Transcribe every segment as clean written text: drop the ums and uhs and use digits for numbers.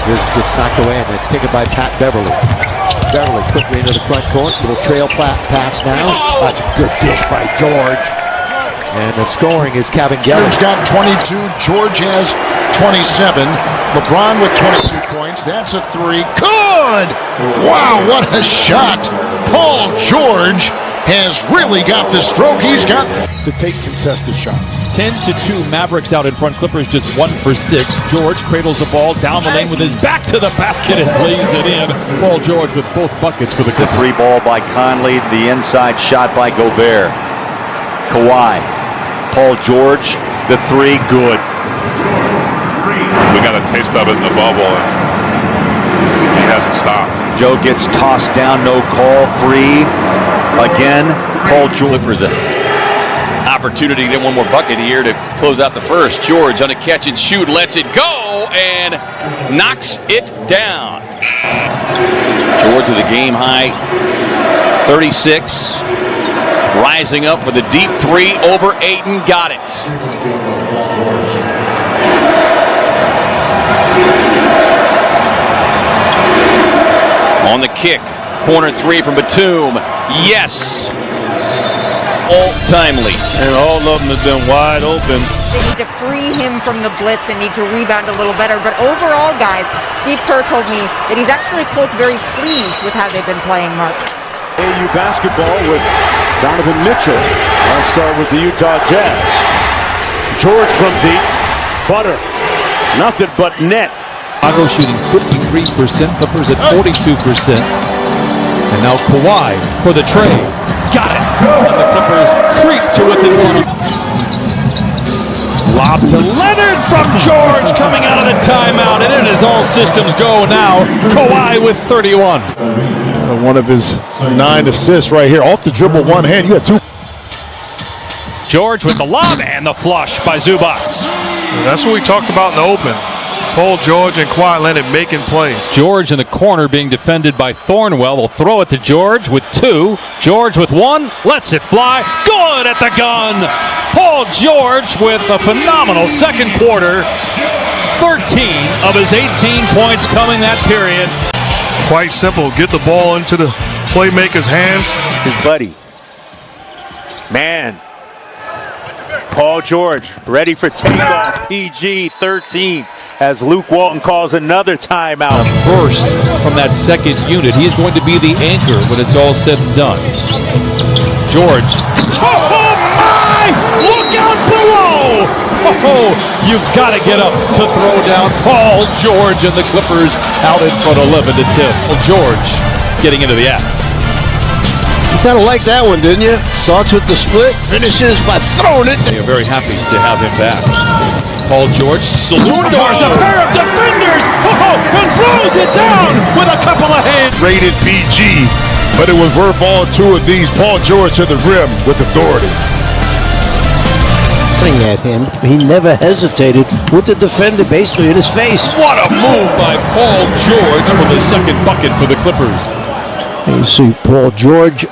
This gets knocked away, and it's taken by Pat Beverly. Beverly quickly into the front court. Little trail pass now. That's a good dish by George. And the scoring is Kevin Geller. George got 22. George has 27. LeBron with 22 points. That's a three. Good! Wow, what a shot! Paul George has really got the stroke. He's got to take contested shots. 10-2 Mavericks out in front. Clippers just 1 for 6. George cradles the ball down the lane with his back to the basket and lays it in. Paul George with both buckets for the Clippers. The 3 ball by Conley. The inside shot by Gobert. Kawhi. Paul George. The 3. Good. We got a taste of it in the bubble, and he hasn't stopped. Joe gets tossed down. No call. 3. Again. Paul George. Clippers opportunity to get one more bucket here to close out the first. George on a catch and shoot, lets it go and knocks it down. George with a game high 36, rising up with a deep 3 over Ayton. Got it. On the kick, corner 3 from Batum. Yes. All timely. And all of them have been wide open. They need to free him from the blitz and need to rebound a little better. But overall, guys, Steve Kerr told me that he's actually, quote, very pleased with how they've been playing, Mark. AU basketball with Donovan Mitchell. I'll start with the Utah Jazz. George from deep. Butter. Nothing but net. Chicago shooting 53%. Clippers at 42%. And now Kawhi for the trade. Got it. And the Clippers creep to within 1. Lob to Leonard from George coming out of the timeout. And it is all systems go now. Kawhi with 31. one of his 9 assists right here. Off the dribble, one hand. You got 2. George with the lob and the flush by Zubats. That's what we talked about in the open. Paul George and Kawhi Leonard making plays. George in the corner being defended by Thornwell. Will throw it to George with 2. George with 1. Lets it fly. Good at the gun. Paul George with a phenomenal second quarter. 13 of his 18 points coming that period. Quite simple. Get the ball into the playmaker's hands. His buddy. Man. Paul George ready for takeoff. PG-13 as Luke Walton calls another timeout. A burst from that second unit. He's going to be the anchor when it's all said and done. George. Oh my! Look out below! Oh, you've got to get up to throw down Paul George and the Clippers out in front 11-10. Well, George getting into the act. You kind of like that one, didn't you? Starts with the split, finishes by throwing it. You're very happy to have him back. Paul George, saloon doors, a pair of defenders, and throws it down with a couple of hands. Rated PG, but it was worth all 2 of these. Paul George to the rim with authority. At him, he never hesitated with the defender basically in his face. What a move by Paul George for the second bucket for the Clippers. You see Paul George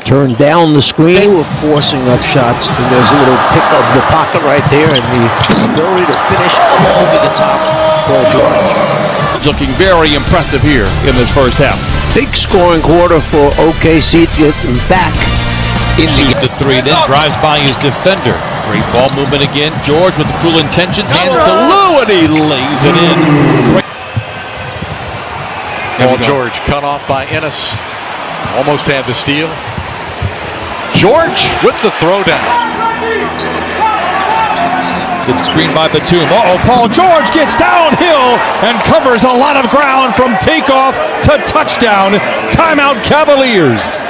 turn down the screen. They were forcing up shots, and there's a little pick of the pocket right there, and the ability to finish over the top. Paul George looking very impressive here in this first half. Big scoring quarter for OKC to get them back in the 3, then drives by his defender. Great ball movement again. George with the full intention, hands to Lou, and he lays it in. Paul George cut off by Ennis. Almost had the steal. George with the throwdown. Good screen by Batum. Paul George gets downhill and covers a lot of ground from takeoff to touchdown. Timeout Cavaliers.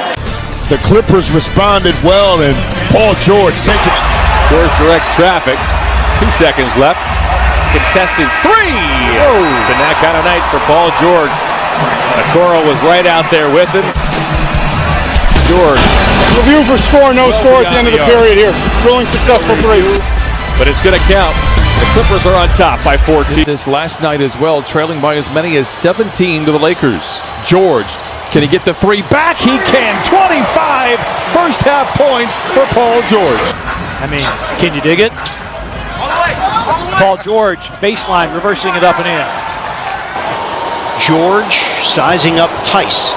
The Clippers responded well, and Paul George taking. George directs traffic. 2 seconds left. Contested 3. Been that kind of night for Paul George. Okoro was right out there with him. George. Review for score, no score at the end of the period here. Thrilling, successful 3. But it's going to count. The Clippers are on top by 14. This last night as well, trailing by as many as 17 to the Lakers. George, can he get the 3 back? He can. 25 first half points for Paul George. I mean, can you dig it? Paul George, baseline, reversing it up and in. George sizing up Tice.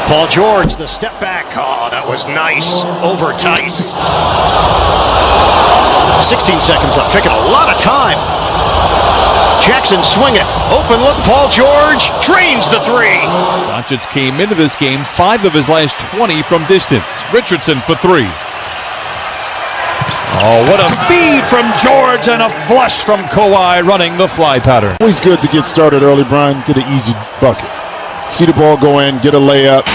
Paul George, the step back. Oh, that was nice. Over Tice. 16 seconds left. Taking a lot of time. Jackson swinging. Open look. Paul George drains the three. Doncic came into this game 5 of his last 20 from distance. Richardson for 3. Oh, what a feed from George and a flush from Kawhi running the fly pattern. Always good to get started early, Brian. Get an easy bucket. See the ball go in, get a layup.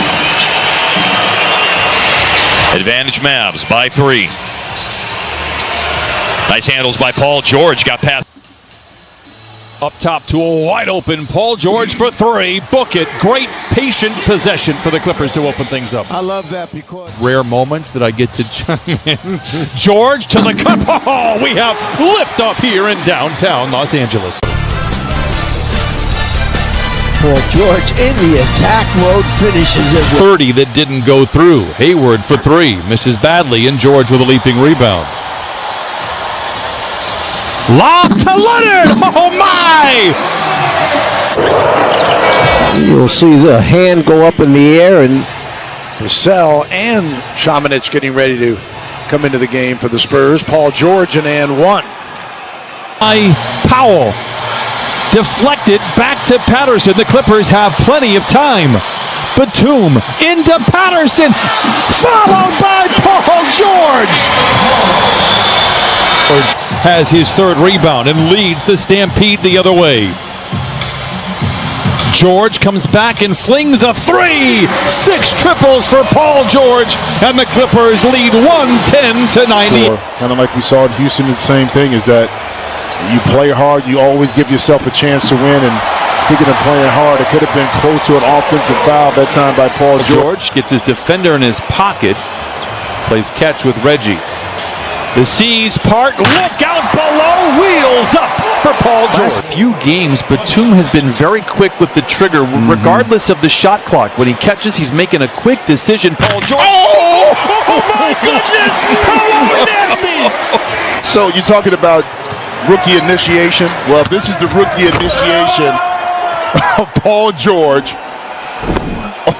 Advantage Mavs by 3. Nice handles by Paul George. Got past. Up top to a wide open Paul George for 3. Book it. Great patient possession for the Clippers to open things up. I love that because Rare moments that I get to chime in. George to the cup. Oh, we have liftoff here in downtown Los Angeles. Paul George in the attack mode, finishes it with 30 that didn't go through. Hayward for 3. Misses badly, and George with a leaping rebound. Lob to Leonard! Oh my! You'll see the hand go up in the air, and Vassell and Šamanić getting ready to come into the game for the Spurs. Paul George and one. Powell deflected back to Patterson. The Clippers have plenty of time. Batum into Patterson, followed by Paul George. Has his 3rd rebound and leads the Stampede the other way. George comes back and flings a 3. 6 triples for Paul George, and the Clippers lead 110-90. kind of like we saw in Houston, the same thing is that you play hard, you always give yourself a chance to win. And speaking of playing hard, it could have been close to an offensive foul that time by Paul George. George gets his defender in his pocket, plays catch with Reggie. The seas part, look out below, wheels up for Paul George. Last few games, Batum has been very quick with the trigger, regardless of the shot clock. When he catches, he's making a quick decision. Paul George. Oh my goodness! How nasty! So you're talking about rookie initiation? Well, this is the rookie initiation of Paul George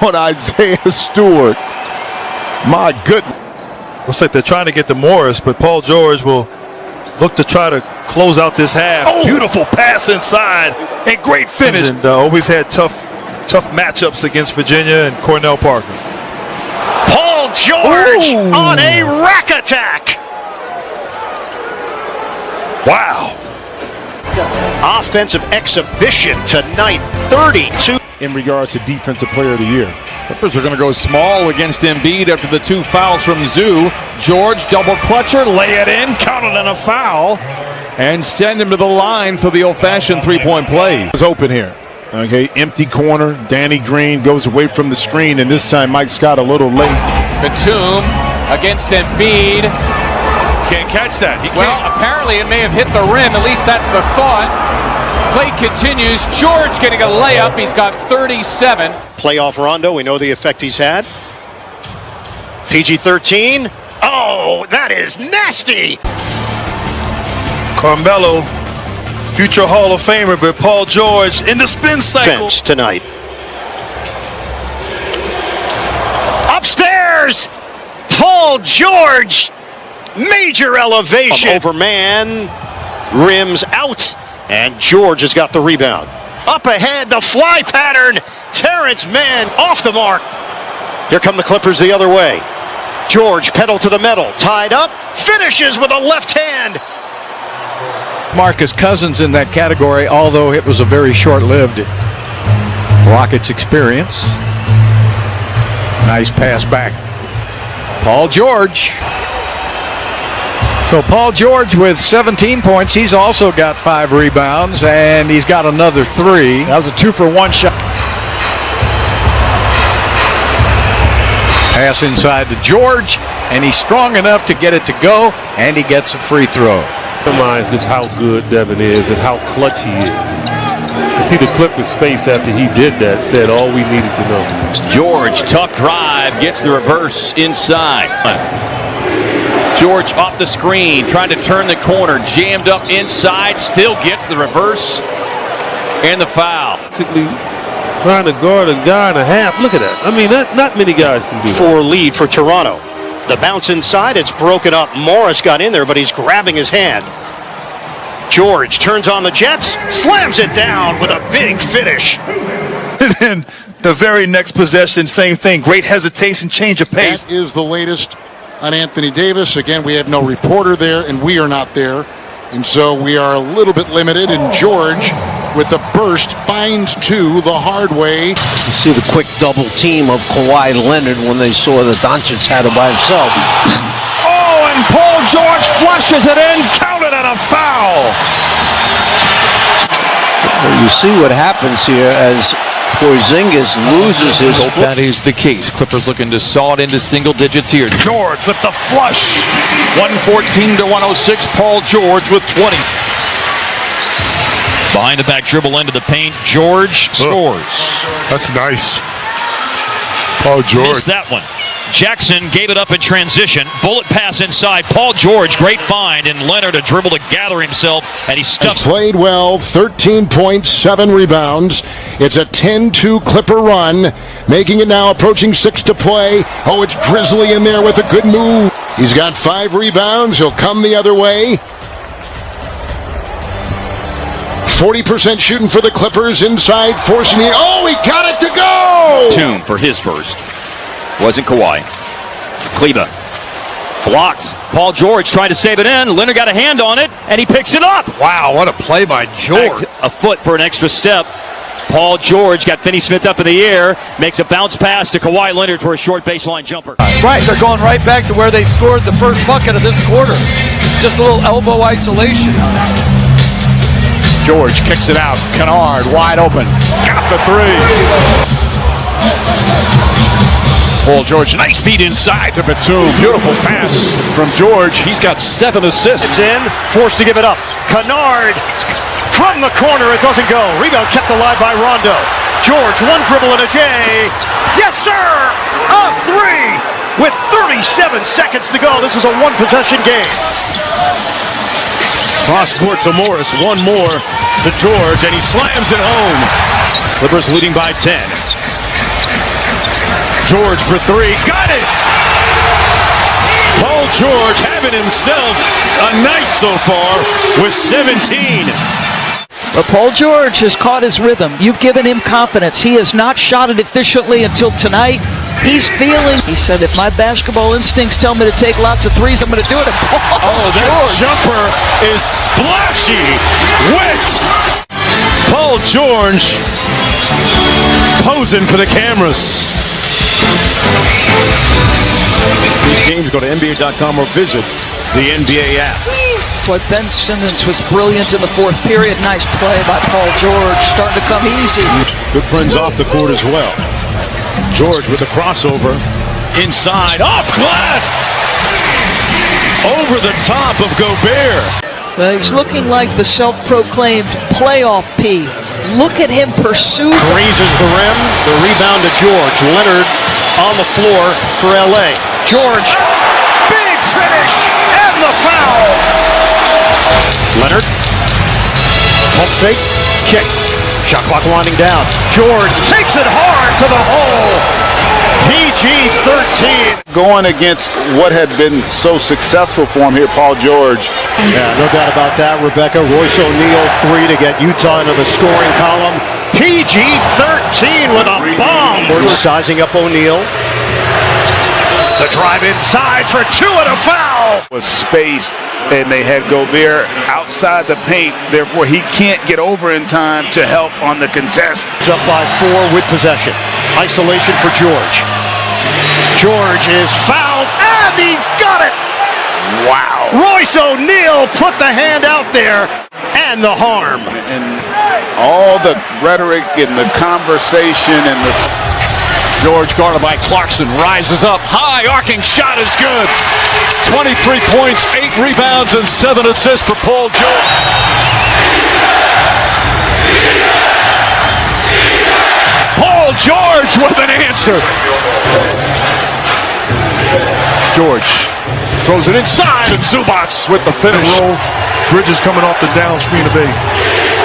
on Isaiah Stewart. My goodness. Looks like they're trying to get to Morris, but Paul George will look to try to close out this half. Oh. Beautiful pass inside and great finish. And always had tough matchups against Virginia and Cornell Parker. Paul George on a rack attack. Wow. Offensive exhibition tonight, 32. In regards to Defensive Player of the Year. Clippers are going to go small against Embiid after the 2 fouls from Zoo. George double clutcher, lay it in, count it in a foul, and send him to the line for the old-fashioned 3-point play. It's open here. Okay, empty corner. Danny Green goes away from the screen, and this time Mike Scott a little late. Batum against Embiid. Can't catch that. Apparently it may have hit the rim. At least that's the thought. Play continues. George getting a layup. He's got 37. Playoff Rondo, we know the effect he's had. PG-13. Oh, that is nasty. Carmelo, future Hall of Famer, but Paul George in the spin cycle. Bench tonight. Upstairs, Paul George. Major elevation. Over man. Rims out. And George has got the rebound. Up ahead, the fly pattern. Terrence Mann off the mark. Here come the Clippers the other way. George pedal to the metal. Tied up. Finishes with a left hand. Marcus Cousins in that category, although it was a very short-lived Rockets experience. Nice pass back. Paul George. So Paul George with 17 points. He's also got 5 rebounds, and he's got another 3. That was a 2-for-1 shot. Pass inside to George, and he's strong enough to get it to go, and he gets a free throw. Reminds just how good Devin is and how clutch he is. To see the Clippers' face after he did that said all we needed to know. George, tough drive, gets the reverse inside. George off the screen, trying to turn the corner, jammed up inside, still gets the reverse. And the foul. Basically trying to guard a guy and a half. Look at that. I mean, not many guys can do that. For lead for Toronto. The bounce inside, it's broken up. Morris got in there, but he's grabbing his hand. George turns on the Jets, slams it down with a big finish. And then the very next possession, same thing. Great hesitation, change of pace. That is the latest on Anthony Davis. Again, we have no reporter there, and we are not there. And so we are a little bit limited. And George, with a burst, finds two the hard way. You see the quick double team of Kawhi Leonard when they saw that Doncic had him by himself. Oh, and Paul George flushes it in, counted and a foul. Well, you see what happens here as Porzingis loses his foot. That is the case. Clippers looking to saw it into single digits here. George with the flush. 114 to 106. Paul George with 20. Behind the back dribble into the paint. George scores. That's nice. Paul George. Missed that one. Jackson gave it up in transition. Bullet pass inside. Paul George, great find, and Leonard a dribble to gather himself, and he stuffs. Played well, 13 points, 7 rebounds. It's a 10-2 Clipper run, making it now approaching 6 to play. Oh, it's Grizzly in there with a good move. He's got 5 rebounds. He'll come the other way. 40% shooting for the Clippers inside, forcing the. Oh, he got it to go! Tomb for his first. Wasn't Kawhi. Kleba blocks. Paul George tried to save it in. Leonard got a hand on it, and he picks it up. Wow, what a play by George. A foot for an extra step. Paul George got Finney-Smith up in the air, makes a bounce pass to Kawhi Leonard for a short baseline jumper. Right, they're going right back to where they scored the first bucket of this quarter. Just a little elbow isolation. George kicks it out. Kennard wide open. Got the three. Paul George, nice feed inside to Batum. Beautiful pass from George. He's got 7 assists. In, forced to give it up. Kennard from the corner, it doesn't go. Rebound kept alive by Rondo. George, one dribble and a J. Yes, sir! A three with 37 seconds to go. This is a one-possession game. Cross court to Morris. One more to George, and he slams it home. Clippers leading by 10. George for 3. Got it! Paul George having himself a night so far with 17. But Paul George has caught his rhythm. You've given him confidence. He has not shot it efficiently until tonight. He's feeling. He said, if my basketball instincts tell me to take lots of threes, I'm going to do it. Oh, that jumper is splashy, wet. Paul George posing for the cameras. These games, go to NBA.com or visit the NBA app. Boy, Ben Simmons was brilliant in the fourth period. Nice play by Paul George. Starting to come easy. Good friends off the court as well. George with a crossover. Inside, off glass! Over the top of Gobert. He's looking like the self-proclaimed playoff P. Look at him pursue. Grazes the rim. The rebound to George. Leonard on the floor for LA. George, big finish, and the foul. Leonard, pump fake, kick. Shot clock winding down. George takes it hard to the hole. PG-13. Going against what had been so successful for him here, Paul George. Yeah, no doubt about that, Rebecca. Royce O'Neal, 3 to get Utah into the scoring column. PG-13 with a bomb. Sizing up O'Neal. The drive inside for 2 and a foul. Was spaced, and they had Gobert outside the paint. Therefore, he can't get over in time to help on the contest. Up by 4 with possession. Isolation for George. George is fouled, and he's got it. Wow. Royce O'Neal put the hand out there, and the harm. And all the rhetoric and the conversation and the... George guarded by Clarkson rises up high, arcing shot is good. 23 points, 8 rebounds, and 7 assists for Paul George. Paul George with an answer. George throws it inside, and Zubats with the finish. Roll. Bridges coming off the down screen of 8.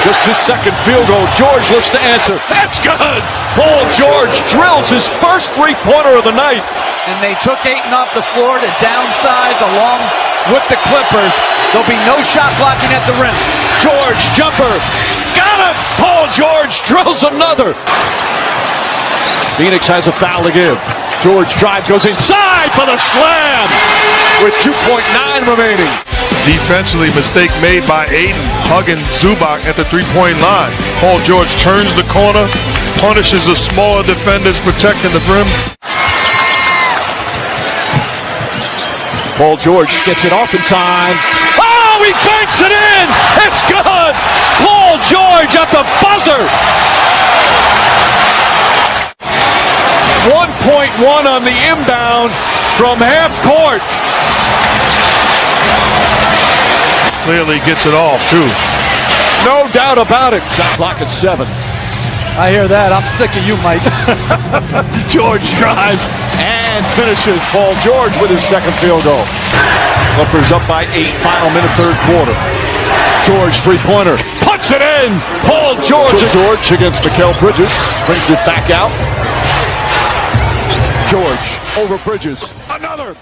Just his second field goal. George looks to answer. That's good. Paul George drills his first three-pointer of the night. And they took Ayton off the floor to downsize along with the Clippers. There'll be no shot blocking at the rim. George jumper. Got it. Paul George drills another. Phoenix has a foul to give. George drives, goes inside for the slam with 2.9 remaining. Defensively, mistake made by Ayton, hugging Zubac at the three-point line. Paul George turns the corner, punishes the smaller defenders protecting the rim. Paul George gets it off in time. Oh, he banks it in! It's good! Paul George at the buzzer! 1.1 on the inbound from half court. Clearly gets it off, too. No doubt about it. Shot clock at 7. I hear that. I'm sick of you, Mike. George drives and finishes. Paul George with his second field goal. Clippers up by 8, final minute, third quarter. George three-pointer. Puts it in! Paul George. George against Mikal Bridges. Brings it back out. George over Bridges. Another.